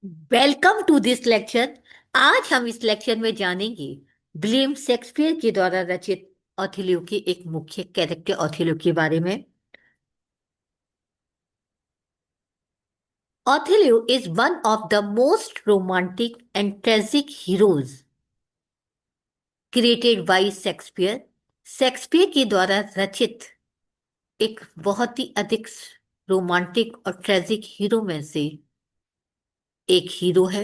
Welcome to this lecture. आज हम इस लेक्चर में जानेंगे विलियम शेक्सपियर के द्वारा रचित ओथिलो के एक मुख्य कैरेक्टर ओथिलो के बारे में। Othello is one of the most romantic and tragic heroes created by Shakespeare. Shakespeare के द्वारा रचित एक बहुत ही अधिक रोमांटिक और ट्रेजिक हीरो में से एक हीरो है।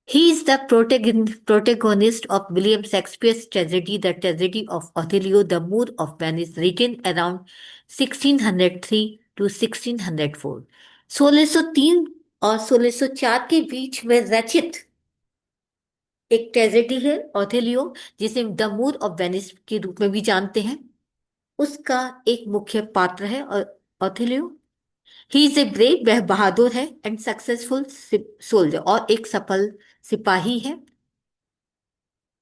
He is the protagonist of William Shakespeare's tragedy, The Tragedy of Othello, the Moor of Venice, written around 1603 to 1604। 1603 और 1604 के बीच में रचित एक ट्रेजेडी है ओथेलियो, जिसे द मूर ऑफ वेनिस के रूप में भी जानते हैं। उसका एक मुख्य पात्र है ओथेलियो। ही इज ए ब्रेव, वह बहादुर है, एंड सक्सेसफुल सोल्जर, और एक सफल सिपाही है,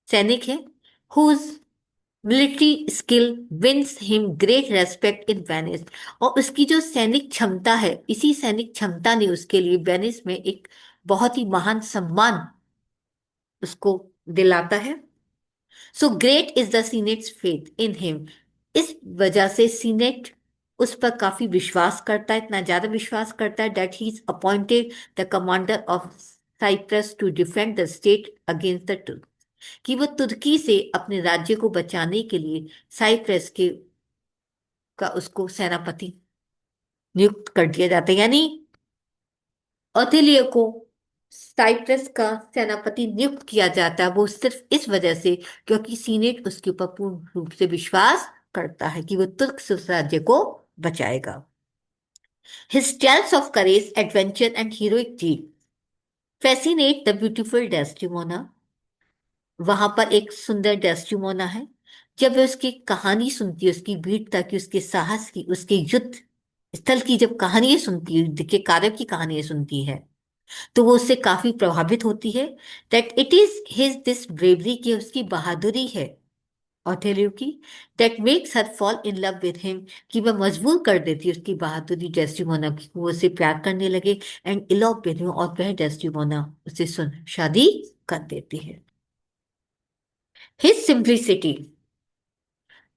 सैनिक है। Whose military skill wins him great respect in Venice. और उसकी जो सैनिक क्षमता है, इसी सैनिक क्षमता ने उसके लिए वेनिस में एक बहुत ही महान सम्मान उसको दिलाता है। So great is the senate's faith in him. इस वजह से सीनेट उस पर काफी विश्वास करता है, इतना ज्यादा विश्वास करता है that he is appointed the commander of Cyprus to defend the state against the Turk. कि वो तुर्की से अपने राज्य को बचाने के लिए साइप्रस के का उसको सेनापति नियुक्त कर दिया जाता है। यानी ओथिलियो को साइप्रस का सेनापति नियुक्त किया जाता है, वो सिर्फ इस वजह से क्योंकि सीनेट उसके ऊपर पूर्ण रूप से विश्वास करता है कि वो तुर्क से उस राज्य को बचाएगा। His tales of courage, adventure and heroic deed fascinate the beautiful Desdemona। वहां पर एक सुंदर डेस्टिमोना है। जब वह उसकी कहानी सुनती है, उसकी वीरता की, उसके साहस की, उसके युद्ध स्थल की जब कहानियां सुनती है, युद्ध के कार्य की कहानियां सुनती है, तो वो उससे काफी प्रभावित होती है। That it is his this bravery की, उसकी बहादुरी है ऑथेलियो की, that makes her fall in love with him, कि वह मजबूर कर देती है उसकी बहादुरी डेस्टिमोना की, वो उससे प्यार करने लगे। एंड इलॉव विद हिम, और वह डेस्टिमोना उससे सुन शादी कर देती है। His simplicity,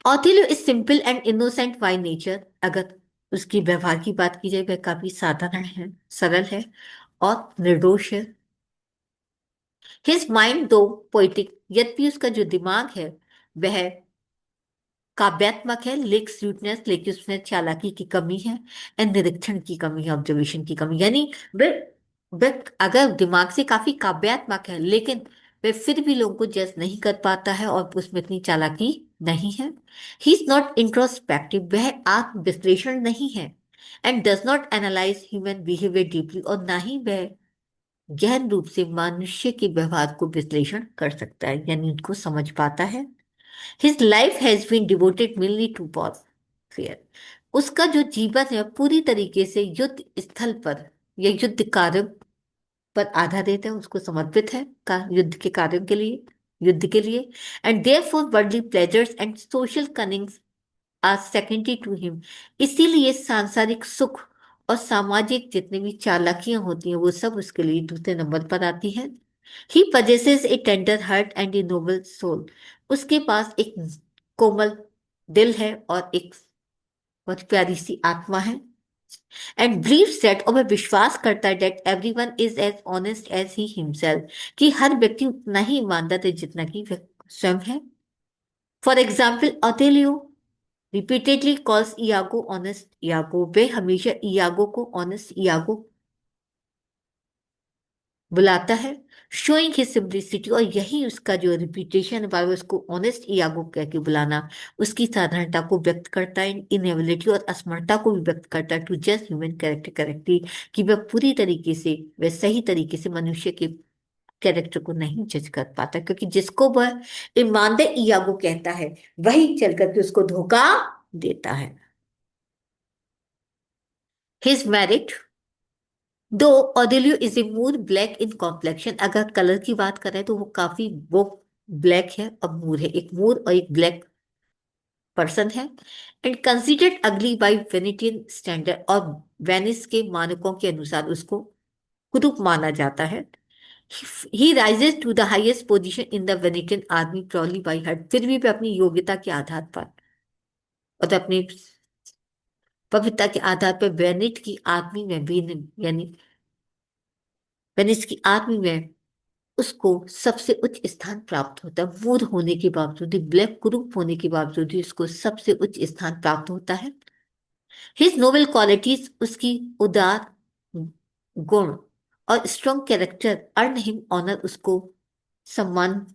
Othello is simple and innocent by nature. अगर उसकी व्यवहार की बात की जाए, वह काफी साधारण है, सरल है और निर्दोष है। हिज माइंड दो पोइटिक, यद्यपि उसका जो दिमाग है वह काव्यात्मक है, लेक स्वीटनेस, लेकिन उसमें चालाकी की कमी है, एंड निरीक्षण की कमी है, ऑब्जर्वेशन की कमी। यानी वह वह अगर दिमाग से काफी काव्यात्मक है, लेकिन वह फिर भी लोगों को जज नहीं कर पाता है और उसमें इतनी चालाकी नहीं है। ही इज नॉट इंट्रोस्पेक्टिव, वह आत्म विश्लेषण नहीं है, and does not analyse human behaviour deeply, और ना ही वह गहन रूप से मनुष्य के व्यवहार को विश्लेषण कर सकता है, यानी उनको समझ पाता है। His life has been devoted mainly to warfare. उसका जो जीवन है पूरी तरीके से युद्ध स्थल पर या युद्ध कार्य पर आधारित है, उसको समर्पित है युद्ध के कार्यों के लिए, युद्ध के लिए। And therefore worldly pleasures and social cunnings are secondary to him. इसीलिए सांसारिक सुख और सामाजिक जितनी भी चालाकियां होती हैं, वो सब उसके लिए दूसरे नंबर पर आती हैं। He possesses a tender heart and a noble soul. उसके पास एक कोमल दिल है और एक बहुत प्यारी सी आत्मा है। एंड believes that, और वह विश्वास करता है that everyone is as honest as he himself, कि हर व्यक्ति उतना ही ईमानदार है जितना कि वह स्वयं है। For example Othello repeatedly calls Iago honest Iago. वे हमेशा इयागो को ऑनेस्ट इयागो बुलाता है, शोइंग हिज सिंप्लिसिटी। और यही उसका जो रिपीटेशन है, उसको ऑनेस्ट इयागो कह के बुलाना, उसकी साधारणता को व्यक्त करता है, इनएबिलिटी और असमर्थता को भी व्यक्त करता है to just human character correctly, कि वह पूरी तरीके से, वह सही तरीके से मनुष्य के कैरेक्टर को नहीं जज कर पाता, क्योंकि जिसको वह ईमानदार इयागो कहता है, वही चल करके उसको धोखा देता है। His merit, though Othello is a Moor black in complexion. अगर कलर की बात करें तो वो काफी वो ब्लैक है, और मूर है, एक मूर और एक ब्लैक पर्सन है। And considered ugly by Venetian standard, और वेनिस के मानकों के अनुसार उसको कुरूप माना जाता है। He rises to the highest position in the Venetian army purely by hurt, फिर भी वे अपनी योग्यता के आधार पर और अपनी पवित्रता के आधार पर वेनिट की आर्मी में भी, यानी वेनिस की आर्मी में उसको सबसे उच्च स्थान प्राप्त होता है। मूर होने के बावजूद, ब्लैक कुरूप होने के बावजूद भी उसको सबसे उच्च स्थान प्राप्त होता है। हिज नोबल क्वालिटीज, उसकी उदार गुण और strong character earn him honour, उसको सम्मान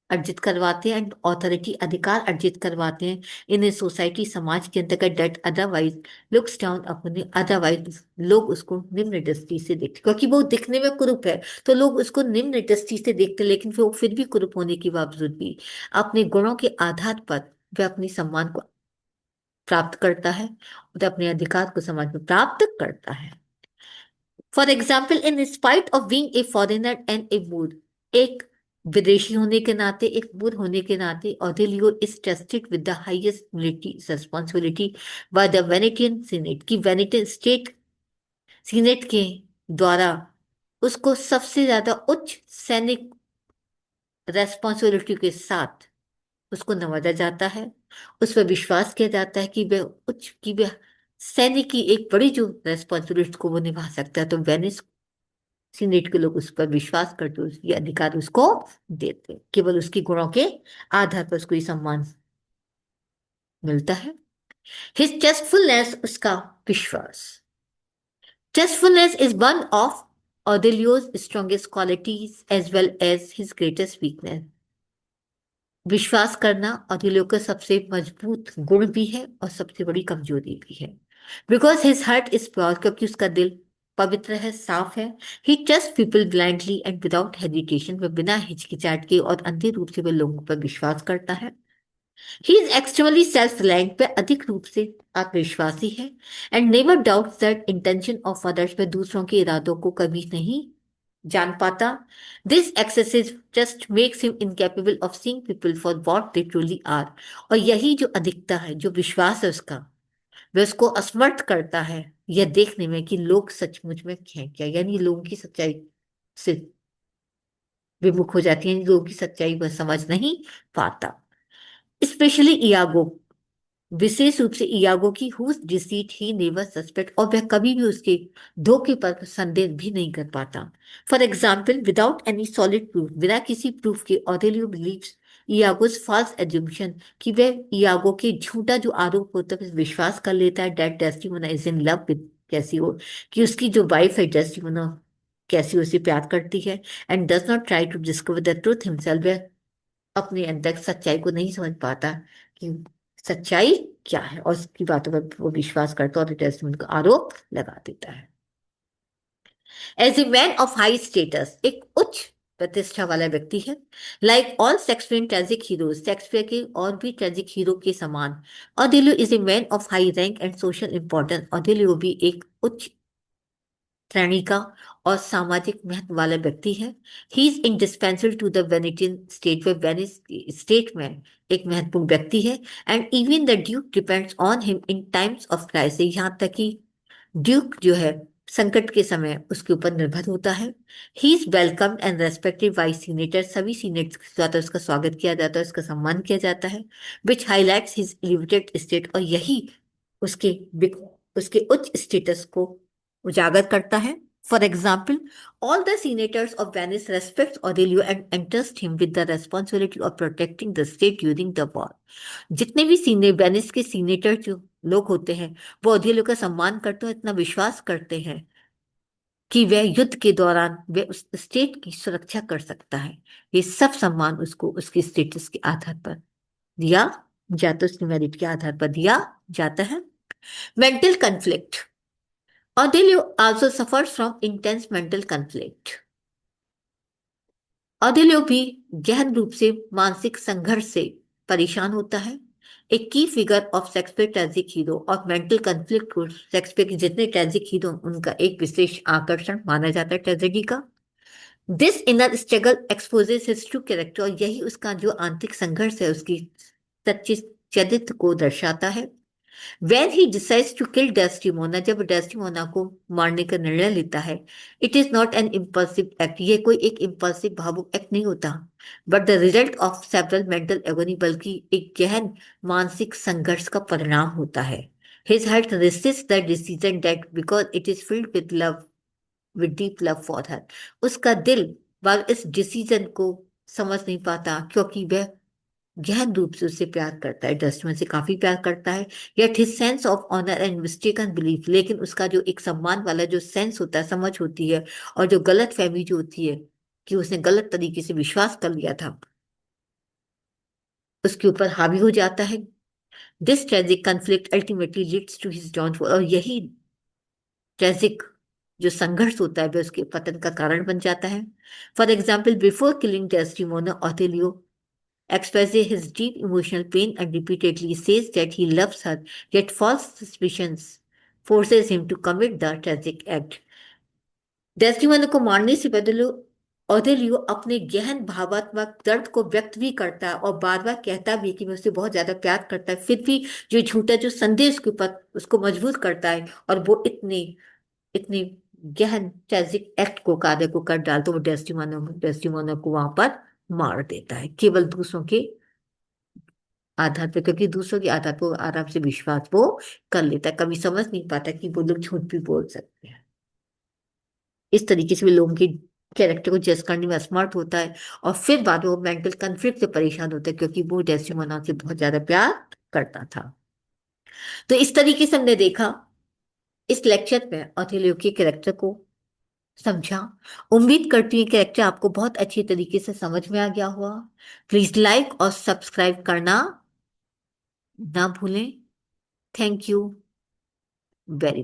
अर्जित करवाते हैं एंड ऑथोरिटी, अधिकार अर्जित करवाते हैं इन सोसाइटी, समाज के अंतर्गत, डेट अदरवाइज लुक्स डाउन अपने, अदरवाइज लोग उसको निम्न दृष्टि से देखते, क्योंकि वो दिखने में कुरूप है तो लोग उसको निम्न दृष्टि से देखते हैं, लेकिन वो फिर भी कुरूप होने के बावजूद भी अपने गुणों के आधार पर वह अपनी सम्मान को प्राप्त करता है और अपने अधिकार को समाज में प्राप्त करता है। For example, in spite of being a foreigner and a Moor, एक विदेशी होने के नाते, एक मूर होने के नाते, Othello is trusted with the highest military responsibility by the Venetian senate, की वेनेटियन स्टेट सीनेट के द्वारा उसको सबसे ज्यादा उच्च सैनिक रेस्पॉन्सिबिलिटी के साथ उसको नवाजा जाता है। उस पर विश्वास किया जाता है कि वह उच्च, की वह सैनिक की एक बड़ी जो रेस्पॉन्सिबिलिटी को वो निभा सकता है, तो वेनिस सीनेट के लोग उस पर विश्वास करते, उसकी अधिकार उसको देते, केवल उसकी गुणों के आधार पर उसको ये सम्मान मिलता है। हिज ट्रस्टफुलनेस, उसका विश्वास, trustfulness is one of Othello's strongest qualities as well as his greatest weakness. विश्वास करना ऑर्डेलियो का सबसे मजबूत गुण भी है और सबसे बड़ी कमजोरी भी है। Because his heart is pure, क्योंकि उसका दिल पवित्र है, साफ है। He trust people blindly and without hesitation, वह बिना हिचकिचाहट के और अंधे रूप से वह लोगों पर विश्वास करता है। He is extremely self reliant, वह अधिक रूप से आत्मविश्वासी है। And never doubt that intention of others, वह दूसरों के इरादों को कभी नहीं जान पाता। This excessive just makes him incapable of seeing people for what they truly are, और यही जो अधिकता है, जो विश्वास है उसका, वह उसको असमर्थ करता है यह देखने में कि लोग सचमुच में हैं क्या, यानी लोगों की सच्चाई से विमुख हो जाती है, लोगों की सच्चाई वह समझ नहीं पाता। स्पेशली इयागो, विशेष रूप से इयागो की whose deceit he never suspect, और वह कभी भी उसके धोखे पर संदेह भी नहीं कर पाता। For example, without any solid proof, बिना किसी प्रूफ के, ऑडेलियो बिलीव्स इयागोस फॉल्स एज्यूम्पशन, कि वह इयागो के झूठा जो आरोप होता है उस पर विश्वास कर लेता है, that Desdemona is in love with Cassio, कि उसकी जो वाइफ है डेस्टिमोना, कैसियो उसे प्यार करती है। And does not try to discover the truth himself, वह अपने अंदर सच्चाई को नहीं समझ पाता कि सच्चाई क्या है, और उसकी बातों पर वो विश्वास करता है और टेस्टमेंट का आरोप लगा देता है। As a man of high status, एक उच्च प्रतिष्ठा वाला व्यक्ति है। Like all Shakespeare tragic heroes, Shakespeare के और भी ट्रेजिक हीरो के समान, Othello is a man of high rank and social importance, Othello भी एक उच्च श्रेणी का और सामाजिक महत्व वाला व्यक्ति है। He is indispensable to the Venetian state, वे वेनिस स्टेट में एक महत्वपूर्ण व्यक्ति है। And even the duke depends on him in times of crisis, यहाँ तक कि ड्यूक जो है संकट के समय उसके ऊपर निर्भर होता है। He is welcome and respected by senator, सभी सीनेट के द्वारा उसका स्वागत किया जाता है, उसका सम्मान किया जाता है। विच हाईलाइट्स हिज एलिवेटेड स्टेट, और यही उसके उसके उच्च स्टेटस को उजागर करता है। For example, all the senators of Venice respect Othello and entrust him with the responsibility of protecting the state during the war. जितने भी वेनिस के सीनेटर जो लोग होते हैं वो ऑडेलियो का सम्मान करते हैं, इतना विश्वास करते हैं कि वह युद्ध के दौरान वह उस स्टेट की सुरक्षा कर सकता है। ये सब सम्मान उसको उसके स्टेटस के आधार पर दिया जाता है, उसके मेरिट के आधार पर दिया जाता है। Mental conflict, Aurelio also suffers from intense mental conflict. Aurelio भी गहन रूप से मानसिक संघर्ष से परेशान होता है। एक की figure of Shakespeare tragic hero और मेंटल कन्फ्लिक्ट को शेक्सपियर के जितने ट्रेजिक हीरो उनका एक विशेष आकर्षण माना जाता है ट्रेजेडी का। This inner struggle exposes his true character, और यही उसका जो आंतरिक संघर्ष है उसकी सच्ची चरित्र को दर्शाता है। When he decides to kill Desdemona, जब डेस्टिमोना को मारने का निर्णय लेता है, it is not an impulsive act, ये कोई एक इम्पल्सिव भावुक एक्ट नहीं होता, but the result of several mental agony, बल्कि एक गहन मानसिक संघर्ष का परिणाम होता है. His heart resists the decision that because it is filled with love, with deep love for her. उसका दिल वह इस डिसीजन को समझ नहीं पाता, क्योंकि वह गहन रूप से उससे प्यार करता है, डस्टमैन से काफी प्यार करता है. Yet his sense of honour and mistaken belief, लेकिन उसका जो एक सम्मान वाला जो सेंस होता है, समझ होती है, और जो गलत फहमी जो होती है कि उसने गलत तरीके से विश्वास कर लिया था, उसके ऊपर हावी हो जाता है. This tragic conflict ultimately leads to his downfall, और यही ट्रेजिक जो संघर्ष होता है वह उसके पतन का कारण बन जाता है. For example, before killing Desdemona, Othello expresses his deep emotional pain and repeatedly says that he loves her, yet false suspicions forces him to commit the tragic act. Desdemona को मारने से पहले ओदेलियो अपने गहन भावात्मक दर्द को व्यक्त भी करता है, और बार बार कहता भी है कि मैं उससे बहुत ज्यादा प्यार करता है, फिर भी जो झूठा जो संदेश के ऊपर उसको मजबूर करता है, और वो इतने इतने गहन ट्रेजिक एक्ट को कार्य को कर डालता, वो डेस्टिमोना को वहां पर मार देता है, केवल दूसरों के आधार पे, क्योंकि दूसरों के आधार पर आराम से विश्वास वो कर लेता है, कभी समझ नहीं पाता कि वो लोग झूठ भी बोल सकते हैं. इस तरीके से भी लोगों के कैरेक्टर को जज करने में असमर्थ होता है, और फिर बाद में वो मेंटल कन्फ्लिक्ट से परेशान होता है, क्योंकि वो डेस्टिमोना से बहुत ज्यादा प्यार करता था. तो इस तरीके से हमने देखा इस लेक्चर में ऑथेलियो के कैरेक्टर को समझा. उम्मीद करती हूँ कैरेक्टर आपको बहुत अच्छी तरीके से समझ में आ गया हुआ. प्लीज लाइक और सब्सक्राइब करना ना भूलें. Thank you very